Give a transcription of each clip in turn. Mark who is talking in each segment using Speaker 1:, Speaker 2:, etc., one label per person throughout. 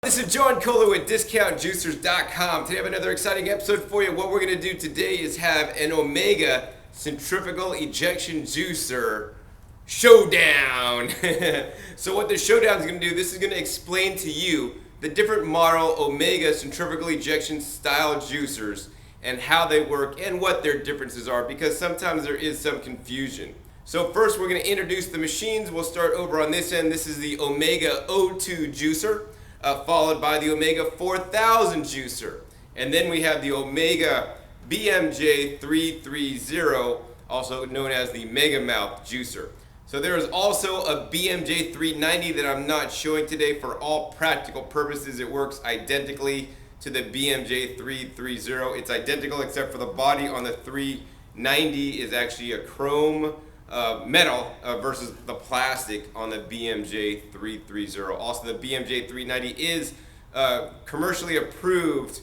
Speaker 1: This is John Kohler with DiscountJuicers.com. Today I have another exciting episode for you. What we're going to do today is have an Omega Centrifugal Ejection Juicer Showdown. So what the showdown is going to do, this is going to explain to you the different model Omega Centrifugal Ejection style juicers and how they work and what their differences are, because sometimes there is some confusion. So first we're going to introduce the machines. We'll start over on this end. This is the Omega O2 juicer. Followed by the Omega 4000 juicer. And then we have the Omega bmj330, also known as the Mega Mouth juicer. So there is also a bmj390 that I'm not showing today. For all practical purposes, it works identically to the bmj330. It's identical except for the body on the 390 is actually a chrome metal versus the plastic on the bmj330. Also, the bmj390 is commercially approved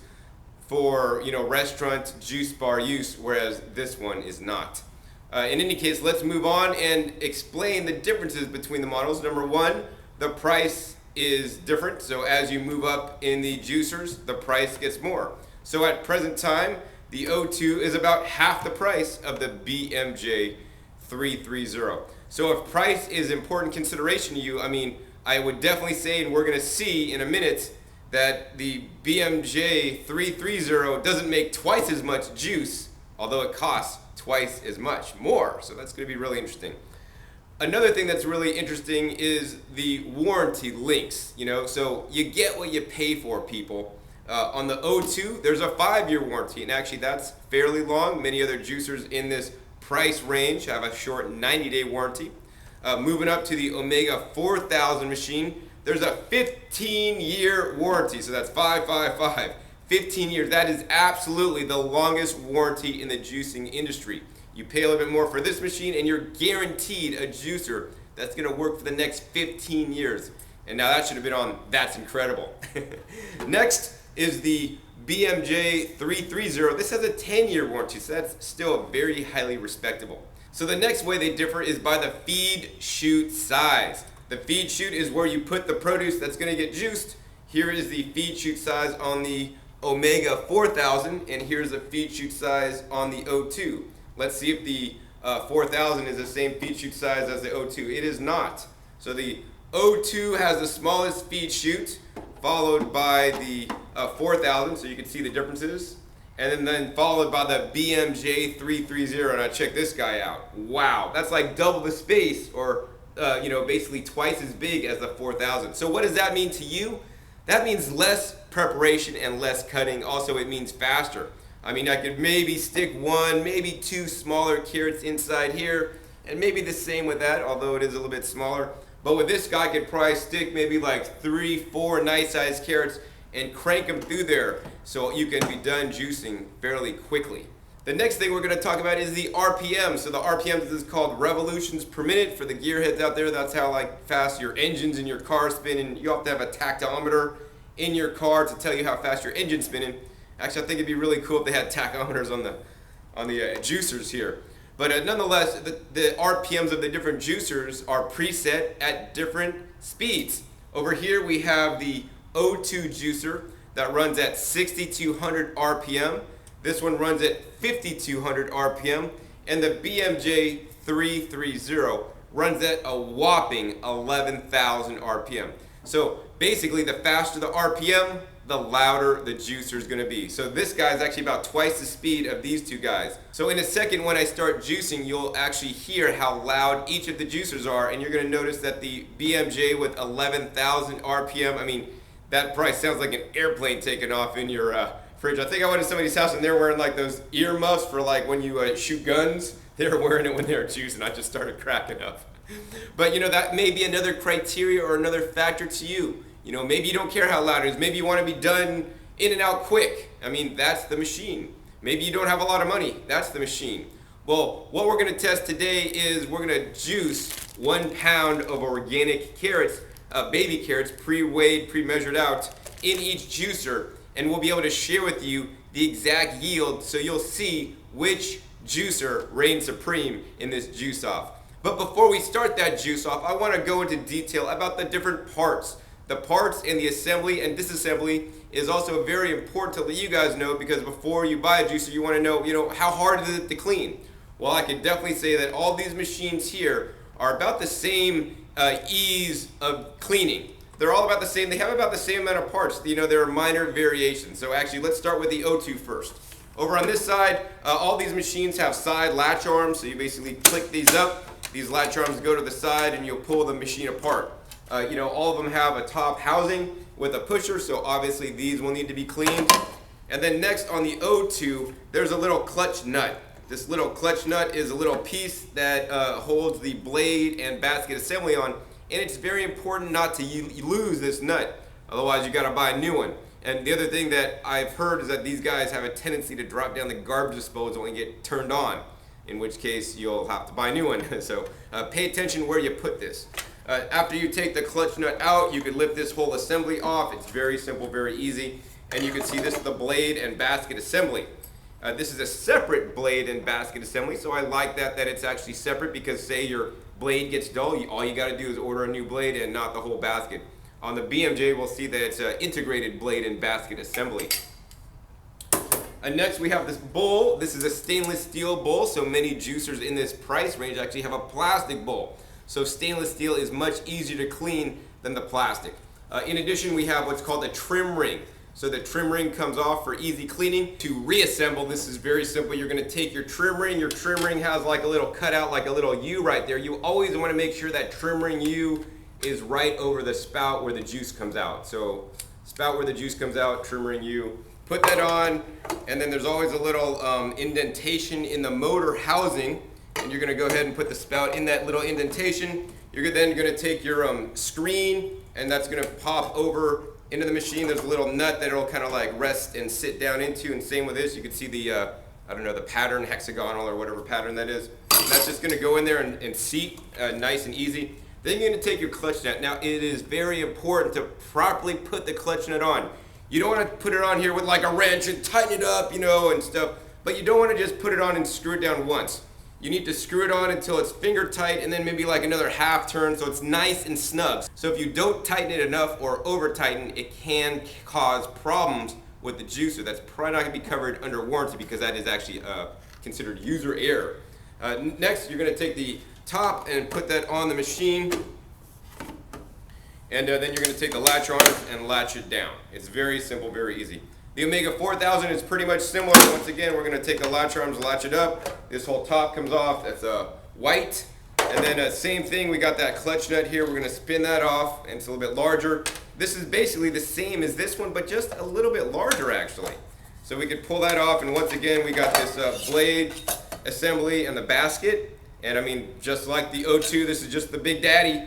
Speaker 1: for restaurant juice bar use, whereas this one is not. In any case, let's move on and explain the differences between the models. Number one, the price is different. So as you move up in the juicers, the price gets more. So at present time, the O2 is about half the price of the bmj330. So if price is important consideration to you, I would definitely say, and we're going to see in a minute, that the bmj330 doesn't make twice as much juice, although it costs twice as much more. So that's going to be really interesting. Another thing that's really interesting is the warranty links. So you get what you pay for, people. On the O2, there's a 5-year warranty, and actually that's fairly long. Many other juicers in this price range have a short 90-day warranty. Moving up to the Omega 4000 machine, there's a 15-year warranty. So that's 555. 15 years. That is absolutely the longest warranty in the juicing industry. You pay a little bit more for this machine, and you're guaranteed a juicer that's going to work for the next 15 years. And now that should have been on That's Incredible. Next is the bmj330. This has a 10-year warranty, so that's still very highly respectable. So the next way they differ is by the feed chute size. The feed chute is where you put the produce that's going to get juiced. Here is the feed chute size on the Omega 4000, and here's the feed chute size on the O2. Let's see if the 4000 is the same feed chute size as the O2. It is not. So the O2 has the smallest feed chute, followed by the 4000, so you can see the differences, and then followed by the bmj330. Now check this guy out. Wow, that's like double the space, or basically twice as big as the 4000. So what does that mean to you? That means less preparation and less cutting. Also, it means faster. I could maybe stick 1, maybe 2 smaller carrots inside here, and maybe the same with that, although it is a little bit smaller. But with this guy, I could probably stick maybe like 3, 4 nice-sized carrots and crank them through there so you can be done juicing fairly quickly. The next thing we're going to talk about is the RPM. So the RPM is called revolutions per minute. For the gearheads out there, that's how fast your engines in your car spin, and you have to have a tachometer in your car to tell you how fast your engine's spinning. Actually, I think it'd be really cool if they had tachometers on the juicers here. But nonetheless, the RPMs of the different juicers are preset at different speeds. Over here we have the O2 juicer that runs at 6,200 RPM. This one runs at 5,200 RPM. And the bmj330 runs at a whopping 11,000 RPM. So basically, the faster the RPM, the louder the juicer is going to be. So this guy is actually about twice the speed of these two guys. So in a second, when I start juicing, you'll actually hear how loud each of the juicers are, and you're going to notice that the BMJ with 11,000 RPM, that probably sounds like an airplane taking off in your fridge. I think I went to somebody's house and they're wearing those earmuffs for when you shoot guns. They were wearing it when they were juicing. I just started cracking up. But that may be another criteria or another factor to you. Maybe you don't care how loud it is. Maybe you want to be done in and out quick. That's the machine. Maybe you don't have a lot of money. That's the machine. Well, what we're going to test today is we're going to juice 1 pound of organic carrots, baby carrots, pre-weighed, pre-measured out in each juicer, and we'll be able to share with you the exact yield so you'll see which juicer reigns supreme in this juice off. But before we start that juice off, I want to go into detail about the different parts The parts and the assembly and disassembly is also very important to let you guys know, because before you buy a juicer, you want to know, how hard is it to clean? Well, I can definitely say that all these machines here are about the same ease of cleaning. They're all about the same. They have about the same amount of parts. There are minor variations. So actually, let's start with the O2 first. Over on this side, all these machines have side latch arms. So you basically click these up. These latch arms go to the side, and you'll pull the machine apart. All of them have a top housing with a pusher, so obviously these will need to be cleaned. And then next on the O2, there's a little clutch nut. This little clutch nut is a little piece that holds the blade and basket assembly on, and it's very important not to lose this nut. Otherwise, you got to buy a new one. And the other thing that I've heard is that these guys have a tendency to drop down the garbage disposal and get turned on, in which case you'll have to buy a new one. So pay attention where you put this. After you take the clutch nut out, you can lift this whole assembly off. It's very simple, very easy. And you can see this is the blade and basket assembly. This is a separate blade and basket assembly, so I like that it's actually separate, because say your blade gets dull, all you got to do is order a new blade and not the whole basket. On the BMJ, we'll see that it's an integrated blade and basket assembly. And next we have this bowl. This is a stainless steel bowl, so many juicers in this price range actually have a plastic bowl. So stainless steel is much easier to clean than the plastic. In addition, we have what's called a trim ring. So the trim ring comes off for easy cleaning. To reassemble, this is very simple. You're going to take your trim ring. Your trim ring has like a little cutout, like a little U right there. You always want to make sure that trim ring U is right over the spout where the juice comes out. So spout where the juice comes out, trim ring U. Put that on, and then there's always a little indentation in the motor housing, and you're going to go ahead and put the spout in that little indentation. You're then going to take your screen, and that's going to pop over into the machine. There's a little nut that it'll kind of like rest and sit down into, and same with this. You can see the, the pattern, hexagonal or whatever pattern that is. And that's just going to go in there and seat nice and easy. Then you're going to take your clutch nut. Now, it is very important to properly put the clutch nut on. You don't want to put it on here with like a wrench and tighten it up, and stuff. But you don't want to just put it on and screw it down once. You need to screw it on until it's finger tight, and then maybe like another half turn so it's nice and snug. So if you don't tighten it enough or over tighten, it can cause problems with the juicer. That's probably not going to be covered under warranty, because that is actually considered user error. Next, you're going to take the top and put that on the machine. And then you're going to take the latch arms and latch it down. It's very simple, very easy. The Omega 4000 is pretty much similar. Once again, we're going to take the latch arms, latch it up. This whole top comes off. That's white. And then same thing, we got that clutch nut here. We're going to spin that off, and it's a little bit larger. This is basically the same as this one, but just a little bit larger actually. So we could pull that off, and once again, we got this blade assembly and the basket. And I mean, just like the O2, this is just the big daddy.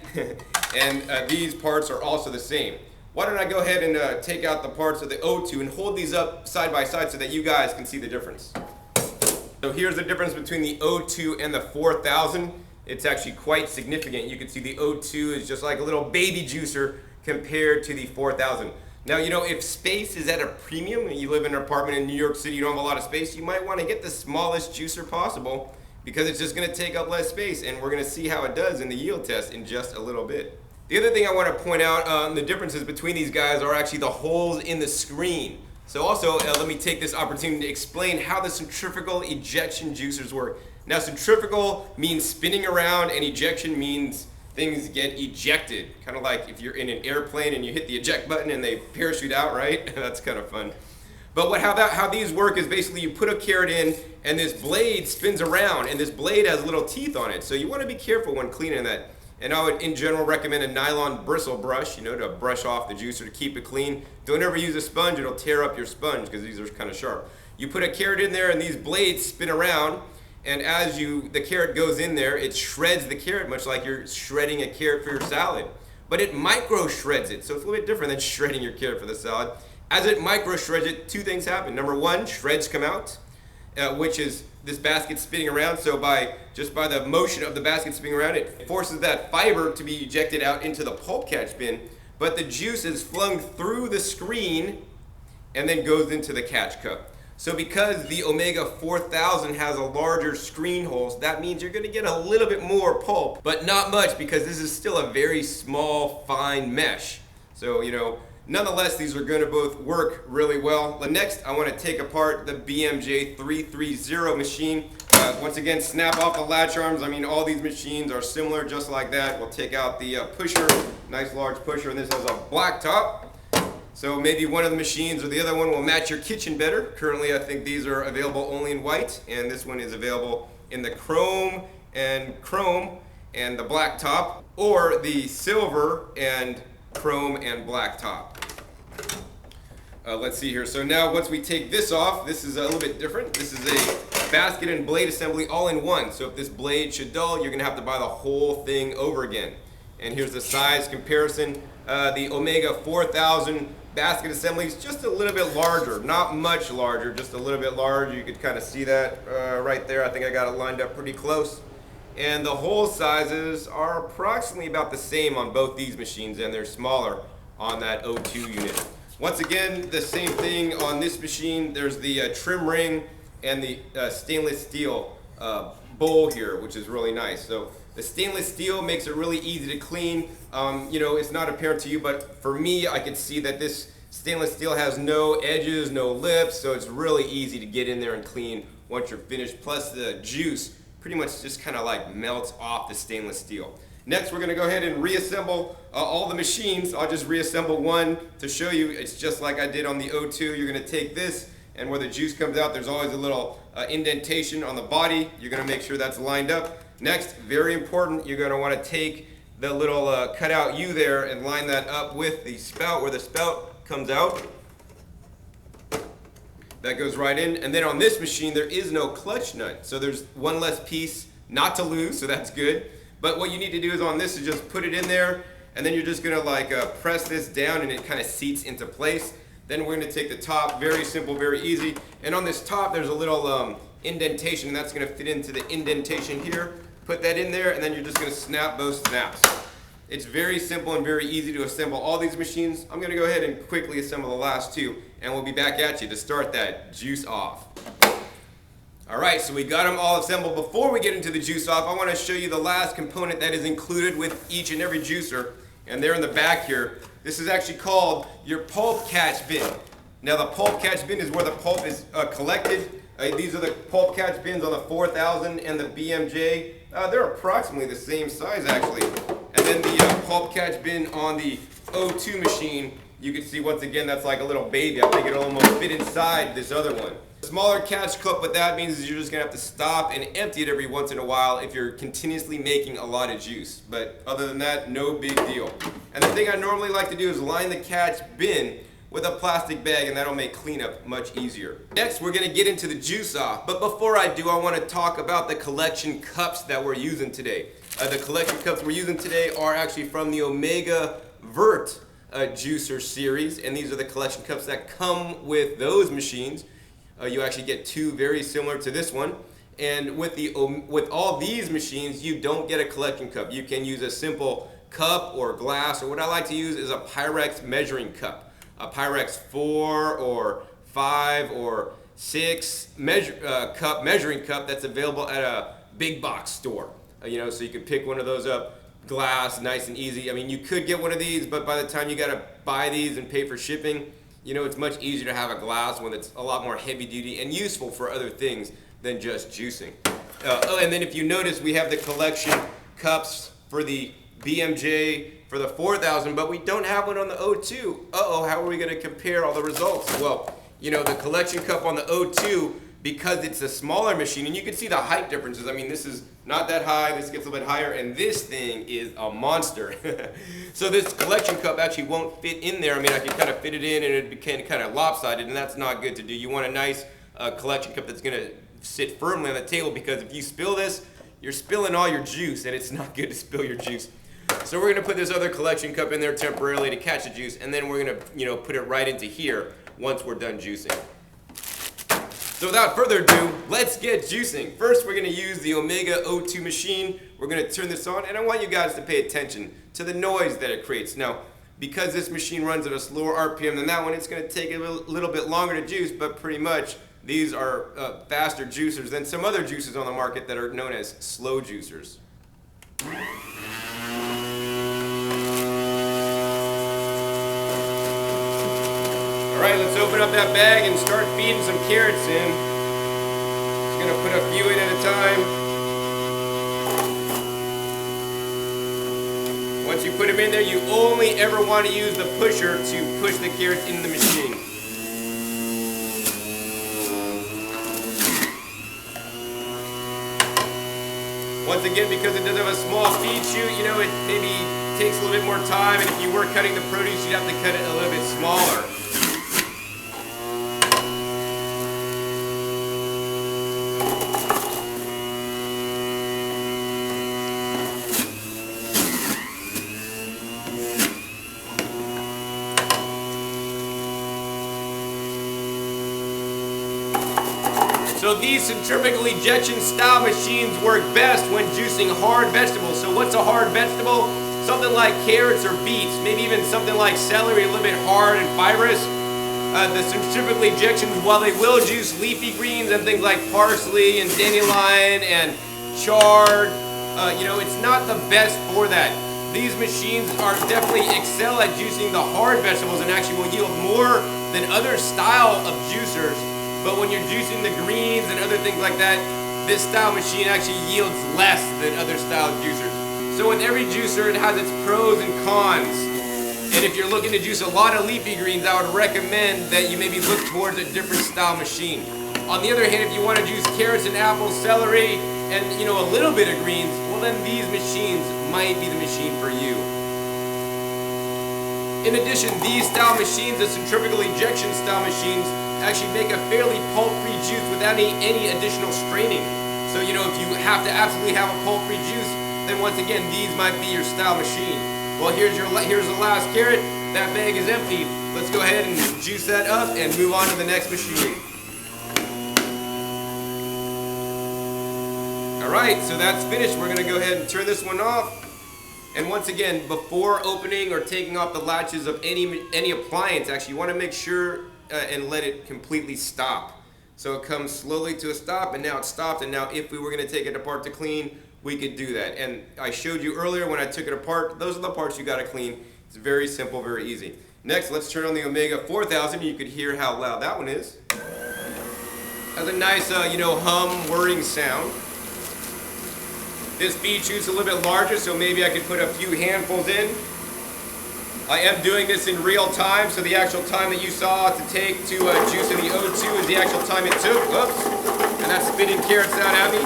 Speaker 1: And these parts are also the same. Why don't I go ahead and take out the parts of the O2 and hold these up side by side so that you guys can see the difference. So here's the difference between the O2 and the 4000. It's actually quite significant. You can see the O2 is just like a little baby juicer compared to the 4000. Now, if space is at a premium, and you live in an apartment in New York City, you don't have a lot of space, you might want to get the smallest juicer possible, because it's just going to take up less space, and we're going to see how it does in the yield test in just a little bit. The other thing I want to point out, the differences between these guys are actually the holes in the screen. So also, let me take this opportunity to explain how the centrifugal ejection juicers work. Now, centrifugal means spinning around, and ejection means things get ejected. Kind of like if you're in an airplane and you hit the eject button and they parachute out, right? That's kind of fun. But how these work is basically you put a carrot in, and this blade spins around, and this blade has little teeth on it. So you want to be careful when cleaning that. And I would, in general, recommend a nylon bristle brush, to brush off the juicer to keep it clean. Don't ever use a sponge. It'll tear up your sponge because these are kind of sharp. You put a carrot in there, and these blades spin around. And as the carrot goes in there, it shreds the carrot, much like you're shredding a carrot for your salad. But it micro shreds it, so it's a little bit different than shredding your carrot for the salad. As it micro shreds it, two things happen. Number one, shreds come out, which is this basket spinning around. So just by the motion of the basket spinning around, it forces that fiber to be ejected out into the pulp catch bin. But the juice is flung through the screen and then goes into the catch cup. So because the Omega 4000 has a larger screen holes, that means you're going to get a little bit more pulp, but not much, because this is still a very small, fine mesh. So, nonetheless, these are going to both work really well. But next, I want to take apart the bmj330 machine. Once again, snap off the latch arms. I mean, all these machines are similar, just like that. We'll take out the pusher, nice large pusher, and this has a black top. So maybe one of the machines or the other one will match your kitchen better. Currently, I think these are available only in white, and this one is available in the chrome and the black top, or the silver and chrome and black top. Let's see here. So now once we take this off, this is a little bit different. This is a basket and blade assembly all in one. So if this blade should dull, you're gonna have to buy the whole thing over again. And here's the size comparison. The Omega 4000 basket assembly is just a little bit larger, not much larger, just a little bit larger. You could kind of see that right there. I think I got it lined up pretty close. And the hole sizes are approximately about the same on both these machines, and they're smaller on that O2 unit. Once again, the same thing on this machine. There's the trim ring and the stainless steel bowl here, which is really nice. So the stainless steel makes it really easy to clean. It's not apparent to you, but for me, I can see that this stainless steel has no edges, no lips, so it's really easy to get in there and clean once you're finished. Plus the juice pretty much just kind of like melts off the stainless steel. Next, we're going to go ahead and reassemble all the machines. I'll just reassemble one to show you. It's just like I did on the O2. You're going to take this, and where the juice comes out, there's always a little indentation on the body. You're going to make sure that's lined up. Next, very important, you're going to want to take the little cutout U there and line that up with the spout, where the spout comes out. That goes right in. And then on this machine, there is no clutch nut. So there's one less piece not to lose, so that's good. But what you need to do is on this is just put it in there, and then you're just gonna press this down, and it kind of seats into place. Then we're gonna take the top, very simple, very easy. And on this top, there's a little indentation, and that's gonna fit into the indentation here. Put that in there, and then you're just gonna snap both snaps. It's very simple and very easy to assemble all these machines. I'm gonna go ahead and quickly assemble the last two, and we'll be back at you to start that juice off. All right, so we got them all assembled. Before we get into the juice off, I want to show you the last component that is included with each and every juicer, and they're in the back here. This is actually called your pulp catch bin. Now the pulp catch bin is where the pulp is collected. These are the pulp catch bins on the 4000 and the BMJ. They're approximately the same size actually. And then the pulp catch bin on the O2 machine, you can see once again that's like a little baby. I think it'll almost fit inside this other one. Smaller catch cup, what that means is you're just gonna have to stop and empty it every once in a while if you're continuously making a lot of juice. But other than that, no big deal. And the thing I normally like to do is line the catch bin with a plastic bag, and that'll make cleanup much easier. Next, we're gonna get into the juice off. But before I do, I wanna talk about the collection cups that we're using today. The collection cups we're using today are actually from the Omega Vert juicer series, and these are the collection cups that come with those machines. You actually get two very similar to this one. And with all these machines, you don't get a collection cup. You can use a simple cup or glass, or what I like to use is a Pyrex measuring cup. A Pyrex 4 or 5 or 6 measuring cup that's available at a big box store. So you could pick one of those up, glass, nice and easy. I mean, you could get one of these, but by the time you gotta buy these and pay for shipping, it's much easier to have a glass one that's a lot more heavy duty and useful for other things than just juicing. And then if you notice, we have the collection cups for the BMJ for the 4000, but we don't have one on the O2. How are we gonna compare all the results? Well, the collection cup on the O2, because it's a smaller machine, and you can see the height differences. I mean, this is not that high, this gets a little bit higher, and this thing is a monster. So this collection cup actually won't fit in there. I mean, I can kind of fit it in, and it became kind of lopsided, and that's not good to do. You want a nice collection cup that's gonna sit firmly on the table, because if you spill this, you're spilling all your juice, and it's not good to spill your juice. So we're gonna put this other collection cup in there temporarily to catch the juice, and then we're gonna put it right into here once we're done juicing. So without further ado, let's get juicing. First, we're gonna use the Omega O2 machine. We're gonna turn this on, and I want you guys to pay attention to the noise that it creates. Now, because this machine runs at a slower RPM than that one, it's gonna take a little bit longer to juice, but pretty much these are faster juicers than some other juicers on the market that are known as slow juicers. Alright, let's open up that bag and start feeding some carrots in. Just gonna put a few in at a time. Once you put them in there, you only ever want to use the pusher to push the carrots in the machine. Once again, because it does have a small feed chute, you know, it maybe takes a little bit more time, and if you were cutting the produce, you'd have to cut it a little bit smaller. So these centrifugal ejection style machines work best when juicing hard vegetables. So what's a hard vegetable? Something like carrots or beets, maybe even something like celery, a little bit hard and fibrous. The centrifugal ejections, while they will juice leafy greens and things like parsley and dandelion and chard, you know, it's not the best for that. These machines are definitely excel at juicing the hard vegetables and actually will yield more than other style of juicers. But when you're juicing the greens and other things like that, this style machine actually yields less than other style juicers. So with every juicer, it has its pros and cons. And if you're looking to juice a lot of leafy greens, I would recommend that you maybe look towards a different style machine. On the other hand, if you want to juice carrots and apples, celery, and you know, a little bit of greens, well then these machines might be the machine for you. In addition, these style machines, the centrifugal ejection style machines, actually make a fairly pulp-free juice without any additional straining. So, you know, if you have to absolutely have a pulp-free juice, then once again, these might be your style machine. Well, here's the last carrot. That bag is empty. Let's go ahead and juice that up and move on to the next machine. Alright, so that's finished. We're going to go ahead and turn this one off. And once again, before opening or taking off the latches of any appliance, actually, you want to make sure and let it completely stop. So it comes slowly to a stop, and now it's stopped, and now if we were going to take it apart to clean, we could do that. And I showed you earlier when I took it apart, those are the parts you got to clean. It's very simple, very easy. Next, let's turn on the Omega 4000. You could hear how loud that one is. Has a nice, you know, hum, whirring sound. This feed chute's a little bit larger, so maybe I could put a few handfuls in. I am doing this in real time, so the actual time that you saw to take to juice in the O2 is the actual time it took. Oops. And that's spitting carrots out at me.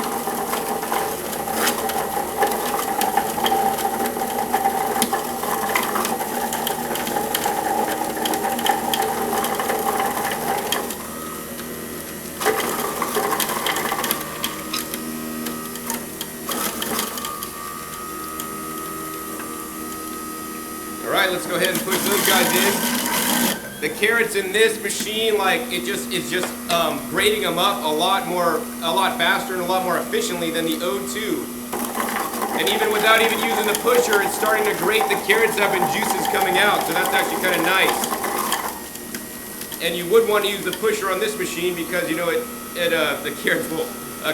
Speaker 1: Alright, let's go ahead and push those guys in. The carrots in this machine, like, it's just grating them up a lot faster and a lot more efficiently than the O2. And even without even using the pusher, it's starting to grate the carrots up and juices coming out, so that's actually kind of nice. And you would want to use the pusher on this machine because, you know, the carrots will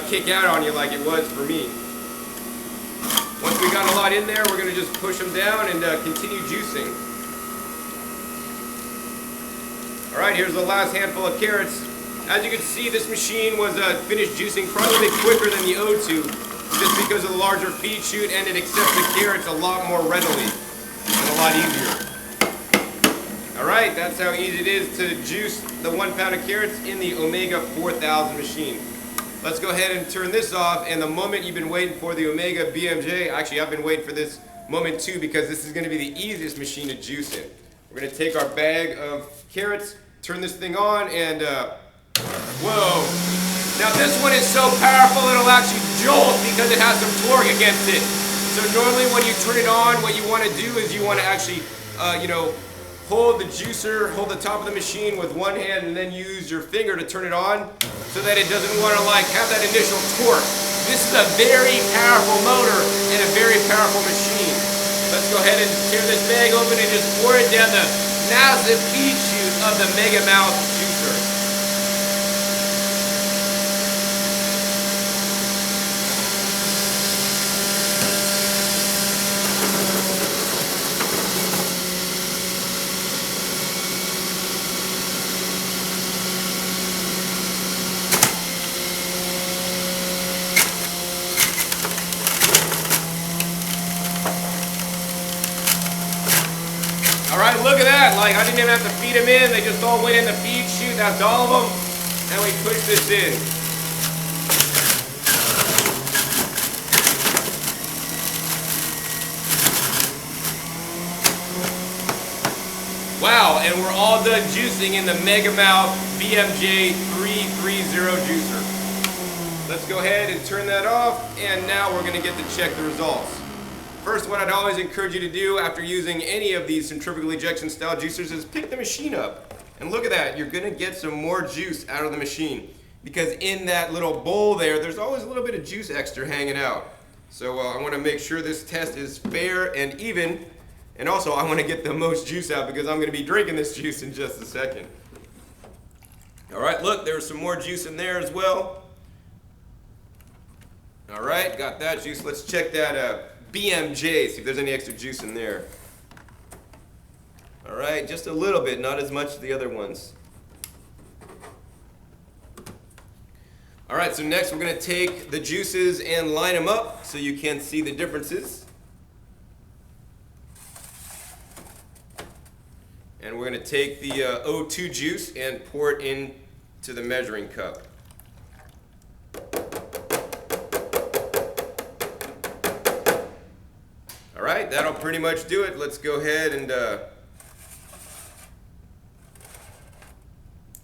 Speaker 1: kick out on you like it was for me. Once we got a lot in there, we're going to just push them down and continue juicing. Alright, here's the last handful of carrots. As you can see, this machine was finished juicing probably a bit quicker than the O2, just because of the larger feed chute, and it accepts the carrots a lot more readily and a lot easier. Alright, that's how easy it is to juice the 1 pound of carrots in the Omega 4000 machine. Let's go ahead and turn this off, and the moment you've been waiting for, the Omega BMJ, actually I've been waiting for this moment too, because this is going to be the easiest machine to juice in. We're going to take our bag of carrots, turn this thing on, and whoa. Now this one is so powerful it'll actually jolt because it has some torque against it. So normally when you turn it on, what you want to do is you want to actually, you know, hold the juicer, hold the top of the machine with one hand, and then use your finger to turn it on so that it doesn't want to like have that initial torque. This is a very powerful motor and a very powerful machine. Let's go ahead and tear this bag open and just pour it down the massive feed chute of the Mega Mouth juicer. at that. Like, I didn't even have to feed them in. They just all went in the feed chute. That's all of them. And we push this in. Wow, and we're all done juicing in the Megamouth bmj330 juicer. Let's go ahead and turn that off, and now we're going to get to check the results. First, what I'd always encourage you to do after using any of these centrifugal ejection style juicers is pick the machine up. And look at that, you're going to get some more juice out of the machine. Because in that little bowl there's always a little bit of juice extra hanging out. So I want to make sure this test is fair and even. And also, I want to get the most juice out because I'm going to be drinking this juice in just a second. All right, look, there's some more juice in there as well. All right, got that juice. Let's check that BMJ, see if there's any extra juice in there. All right, just a little bit, not as much as the other ones. All right, so next we're going to take the juices and line them up so you can see the differences. And we're going to take the O2 juice and pour it into the measuring cup. All right, that'll pretty much do it. Let's go ahead and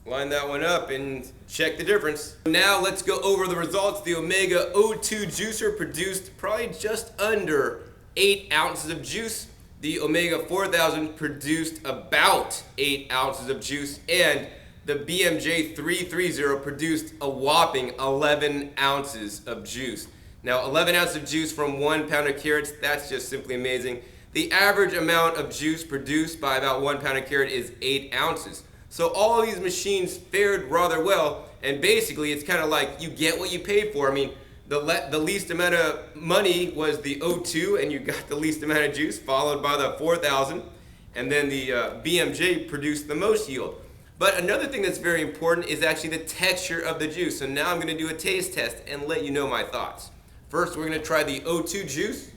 Speaker 1: line that one up and check the difference. Now let's go over the results. The Omega O2 juicer produced probably just under 8 ounces of juice. The Omega 4000 produced about 8 ounces of juice, and the BMJ 330 produced a whopping 11 ounces of juice. Now, 11 ounces of juice from 1 pound of carrots, that's just simply amazing. The average amount of juice produced by about 1 pound of carrot is 8 ounces. So all of these machines fared rather well, and basically it's kind of like you get what you pay for. I mean, the least amount of money was the O2, and you got the least amount of juice, followed by the 4000, and then the BMJ produced the most yield. But another thing that's very important is actually the texture of the juice. So now I'm going to do a taste test and let you know my thoughts. First, we're going to try the O2 juice.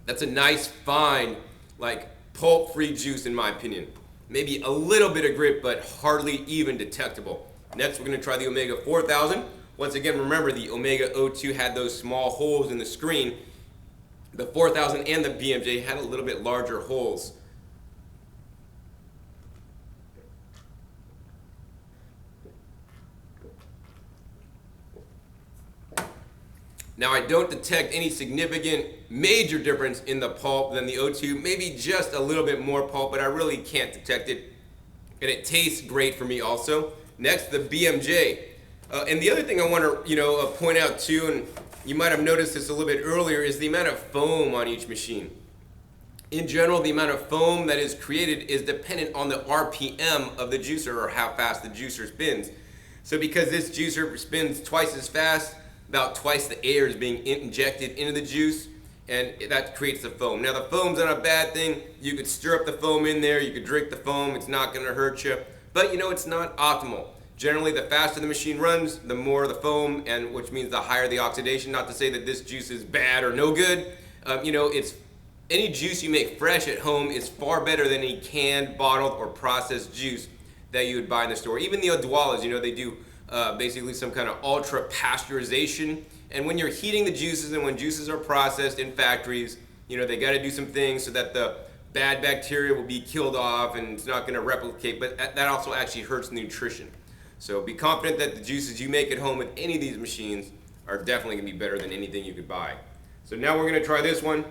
Speaker 1: That's a nice, fine, like pulp-free juice in my opinion. Maybe a little bit of grit, but hardly even detectable. Next, we're going to try the Omega 4000. Once again, remember the Omega O2 had those small holes in the screen. The 4000 and the BMJ had a little bit larger holes. Now, I don't detect any significant major difference in the pulp than the O2, maybe just a little bit more pulp, but I really can't detect it. And it tastes great for me also. Next, the BMJ. And the other thing I want to point out too, and you might have noticed this a little bit earlier, is the amount of foam on each machine. In general, the amount of foam that is created is dependent on the RPM of the juicer, or how fast the juicer spins. So because this juicer spins twice as fast, about twice the air is being injected into the juice, and that creates the foam. Now, the foam's not a bad thing. You could stir up the foam in there, you could drink the foam, it's not going to hurt you. But it's not optimal. Generally, the faster the machine runs, the more the foam, and which means the higher the oxidation. Not to say that this juice is bad or no good. It's any juice you make fresh at home is far better than any canned, bottled, or processed juice that you would buy in the store. Even the Odwalas, they do basically some kind of ultra pasteurization. And when you're heating the juices and when juices are processed in factories, they got to do some things so that the bad bacteria will be killed off and it's not going to replicate, but that also actually hurts nutrition. So be confident that the juices you make at home with any of these machines are definitely going to be better than anything you could buy. So now we're going to try this one.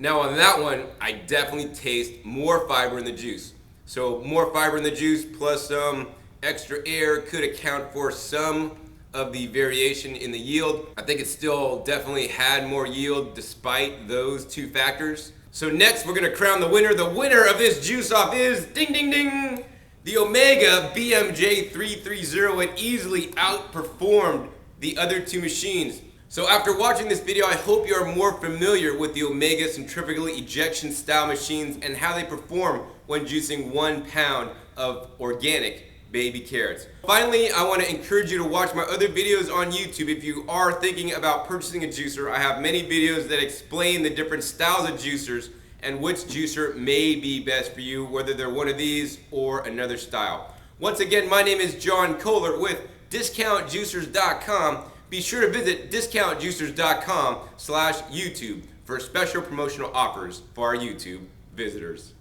Speaker 1: Now on that one, I definitely taste more fiber in the juice. So more fiber in the juice plus some extra air could account for some of the variation in the yield. I think it still definitely had more yield despite those two factors. So next we're gonna crown the winner. The winner of this juice off is, ding ding ding, the Omega BMJ 330. It easily outperformed the other two machines. So after watching this video, I hope you are more familiar with the Omega centrifugal ejection style machines and how they perform when juicing 1 pound of organic baby carrots. Finally, I want to encourage you to watch my other videos on YouTube. If you are thinking about purchasing a juicer, I have many videos that explain the different styles of juicers and which juicer may be best for you, whether they're one of these or another style. Once again, my name is John Kohler with DiscountJuicers.com. Be sure to visit DiscountJuicers.com/YouTube for special promotional offers for our YouTube visitors.